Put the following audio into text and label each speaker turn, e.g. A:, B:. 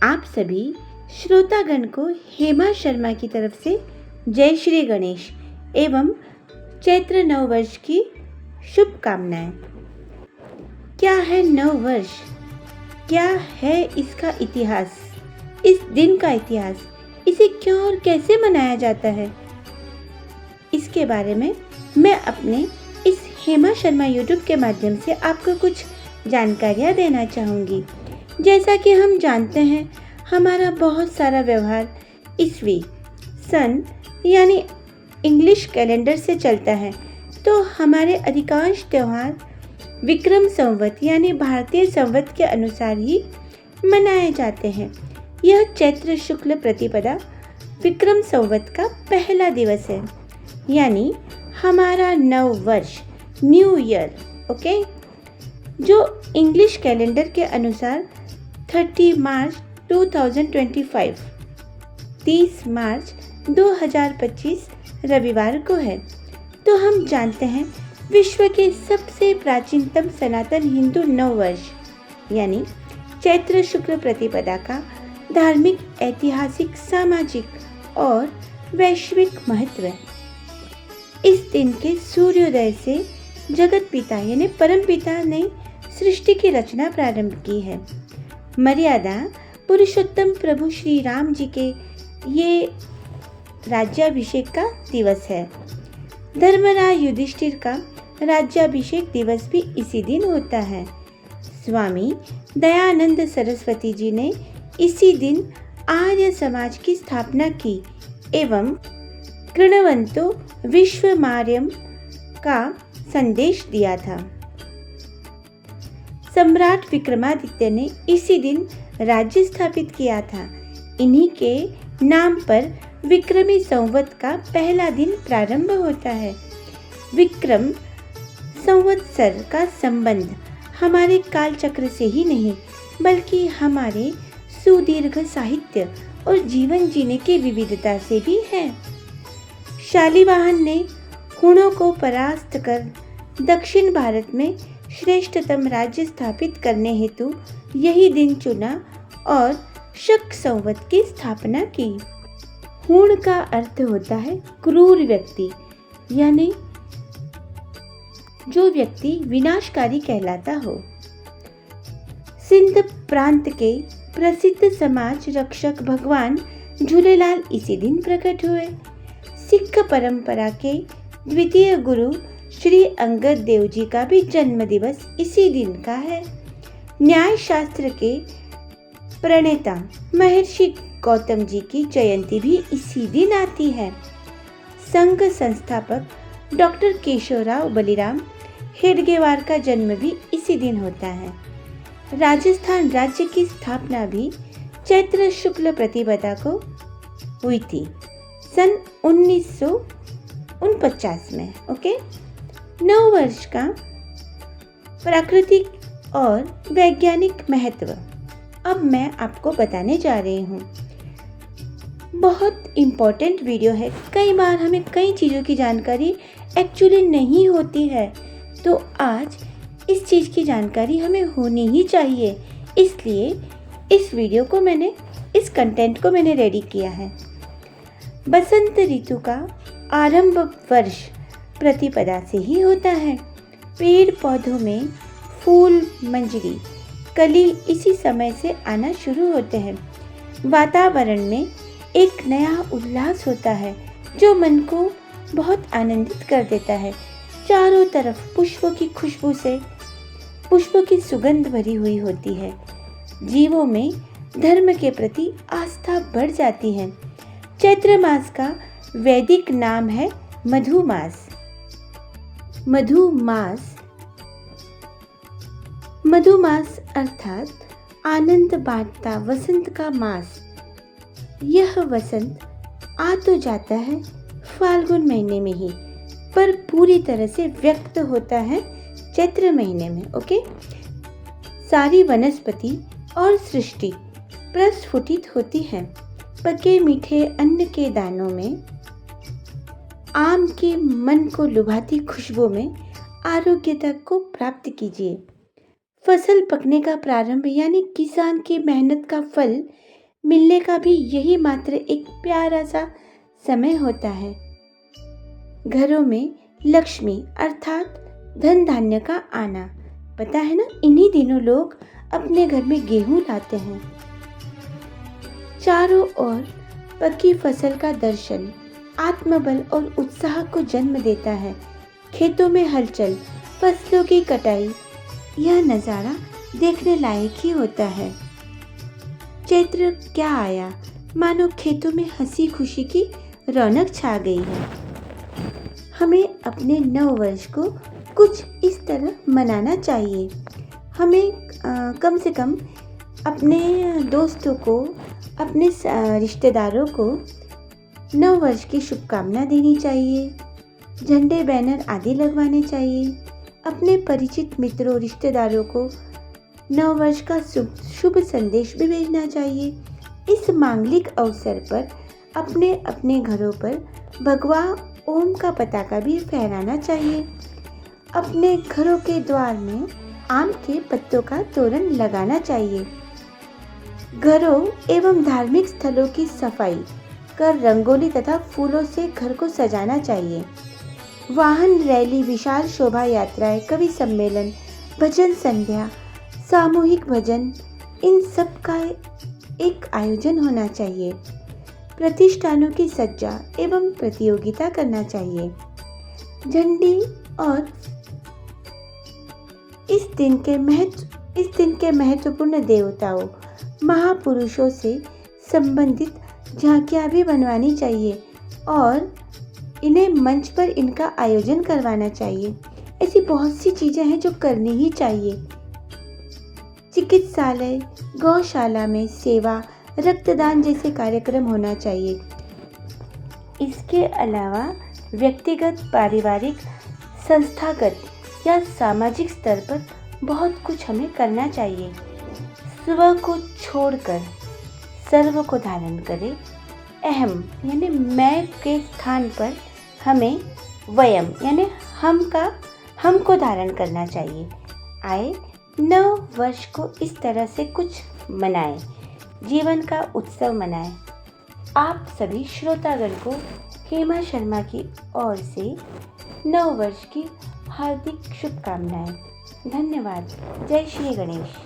A: आप सभी श्रोतागण को हेमा शर्मा की तरफ से जय श्री गणेश एवं चैत्र नव वर्ष की शुभकामनाएं। क्या है नव वर्ष? क्या है इसका इतिहास? इस दिन का इतिहास, इसे क्यों और कैसे मनाया जाता है, इसके बारे में मैं अपने इस हेमा शर्मा यूट्यूब के माध्यम से आपको कुछ जानकारियाँ देना चाहूँगी। जैसा कि हम जानते हैं, हमारा बहुत सारा व्यवहार ईस्वी सन यानी इंग्लिश कैलेंडर से चलता है, तो हमारे अधिकांश त्यौहार विक्रम संवत यानी भारतीय संवत के अनुसार ही मनाए जाते हैं। यह चैत्र शुक्ल प्रतिपदा विक्रम संवत का पहला दिवस है, यानी हमारा नव वर्ष, न्यू ईयर, ओके, जो इंग्लिश कैलेंडर के अनुसार 30 मार्च 2025, 30 मार्च 2025 रविवार को है। तो हम जानते हैं विश्व के सबसे प्राचीनतम सनातन हिंदू नव वर्ष यानी चैत्र शुक्ल प्रतिपदा का धार्मिक, ऐतिहासिक, सामाजिक और वैश्विक महत्व है। इस दिन के सूर्योदय से जगत पिता यानी परम पिता ने सृष्टि की रचना प्रारंभ की है। मर्यादा पुरुषोत्तम प्रभु श्री राम जी के ये राज्याभिषेक का दिवस है। धर्मराज युधिष्ठिर का राज्याभिषेक दिवस भी इसी दिन होता है। स्वामी दयानंद सरस्वती जी ने इसी दिन आर्य समाज की स्थापना की एवं कृणवंतो विश्वमार्यम का संदेश दिया था। सम्राट विक्रमादित्य ने इसी दिन राज्य स्थापित किया था। इन्हीं के नाम पर विक्रमी संवत का पहला दिन प्रारंभ होता है। विक्रम संवत्सर का संबंध हमारे कालचक्र से ही नहीं, बल्कि हमारे सुदीर्घ साहित्य और जीवन जीने की विविधता से भी है। शालिवाहन ने हुणों को परास्त कर दक्षिण भारत में श्रेष्ठतम राज्य स्थापित करने हेतु यही दिन चुना और शक संवत की स्थापना की। हुण का अर्थ होता है क्रूर व्यक्ति, यानी जो व्यक्ति विनाशकारी कहलाता हो। सिंध प्रांत के प्रसिद्ध समाज रक्षक भगवान झूलेलाल इसी दिन प्रकट हुए। सिख परंपरा के द्वितीय गुरु श्री अंगद देव जी का भी जन्म दिवस इसी दिन का है। न्याय शास्त्र के प्रणेता महर्षि गौतम जी की जयंती भी इसी दिन आती है। संघ संस्थापक डॉक्टर केशवराव बलिराम हेडगेवार का जन्म भी इसी दिन होता है। राजस्थान राज्य की स्थापना भी चैत्र शुक्ल प्रतिपदा को हुई थी सन 1949 में। ओके, नव वर्ष का प्राकृतिक और वैज्ञानिक महत्व अब मैं आपको बताने जा रही हूँ। बहुत इम्पोर्टेंट वीडियो है। कई बार हमें कई चीज़ों की जानकारी एक्चुअली नहीं होती है, तो आज इस चीज़ की जानकारी हमें होनी ही चाहिए। इसलिए इस वीडियो को इस कंटेंट को मैंने रेडी किया है। बसंत ऋतु का आरंभ वर्ष प्रतिपदा से ही होता है। पेड़ पौधों में फूल, मंजरी, कली इसी समय से आना शुरू होते हैं। वातावरण में एक नया उल्लास होता है जो मन को बहुत आनंदित कर देता है। चारों तरफ पुष्पों की खुशबू से पुष्पों की सुगंध भरी हुई होती है। जीवों में धर्म के प्रति आस्था बढ़ जाती है। चैत्र मास का वैदिक नाम है मधुमास। मधुमास अर्थात आनंद बांटता वसंत का मास। यह वसंत आ तो जाता है फाल्गुन महीने में ही, पर पूरी तरह से व्यक्त होता है चैत्र महीने में। ओके, सारी वनस्पति और सृष्टि प्रस्फुटित होती है। पके मीठे अन्न के दानों में, आम की मन को लुभाती खुशबू में आरोग्यता को प्राप्त कीजिए। फसल पकने का प्रारंभ यानी किसान की मेहनत का फल मिलने का भी यही मात्र एक प्यारा सा समय होता है। घरों में लक्ष्मी अर्थात धन धान्य का आना, पता है ना, इन्हीं दिनों लोग अपने घर में गेहूं लाते हैं। चारों ओर पकी फसल का दर्शन आत्मबल और उत्साह को जन्म देता है। खेतों में हलचल, फसलों की कटाई, यह नज़ारा देखने लायक ही होता है। चैत्र क्या आया, मानो खेतों में हंसी खुशी की रौनक छा गई है। हमें अपने नव वर्ष को कुछ इस तरह मनाना चाहिए। हमें कम से कम अपने दोस्तों को, अपने रिश्तेदारों को नव वर्ष की शुभकामना देनी चाहिए। झंडे, बैनर आदि लगवाने चाहिए। अपने परिचित मित्रों, रिश्तेदारों को नव वर्ष का शुभ संदेश भी भेजना चाहिए। इस मांगलिक अवसर पर अपने अपने घरों पर भगवा ओम का पताका भी फहराना चाहिए। अपने घरों के द्वार में आम के पत्तों का तोरण लगाना चाहिए। घरों एवं धार्मिक स्थलों की सफाई कर रंगोली तथा फूलों से घर को सजाना चाहिए। वाहन रैली, विशाल शोभा यात्राएं, कवि सम्मेलन, भजन संध्या, सामूहिक भजन, इन सब का एक आयोजन होना चाहिए। प्रतिष्ठानों की सज्जा एवं प्रतियोगिता करना चाहिए। झंडी और इस दिन के महत्वपूर्ण देवताओं, महापुरुषों से संबंधित झांकियां भी बनवानी चाहिए और इन्हें मंच पर इनका आयोजन करवाना चाहिए। ऐसी बहुत सी चीज़ें हैं जो करनी ही चाहिए। चिकित्सालय, गौशाला में सेवा, रक्तदान जैसे कार्यक्रम होना चाहिए। इसके अलावा व्यक्तिगत, पारिवारिक, संस्थागत या सामाजिक स्तर पर बहुत कुछ हमें करना चाहिए। स्व को छोड़कर सर्व को धारण करें। अहम यानी मैं के स्थान पर हमें वयम यानी हमको धारण करना चाहिए। आए नव वर्ष को इस तरह से कुछ मनाएं, जीवन का उत्सव मनाएं। आप सभी श्रोतागण को हेमा शर्मा की ओर से नव वर्ष की हार्दिक शुभकामनाएं। धन्यवाद। जय श्री गणेश।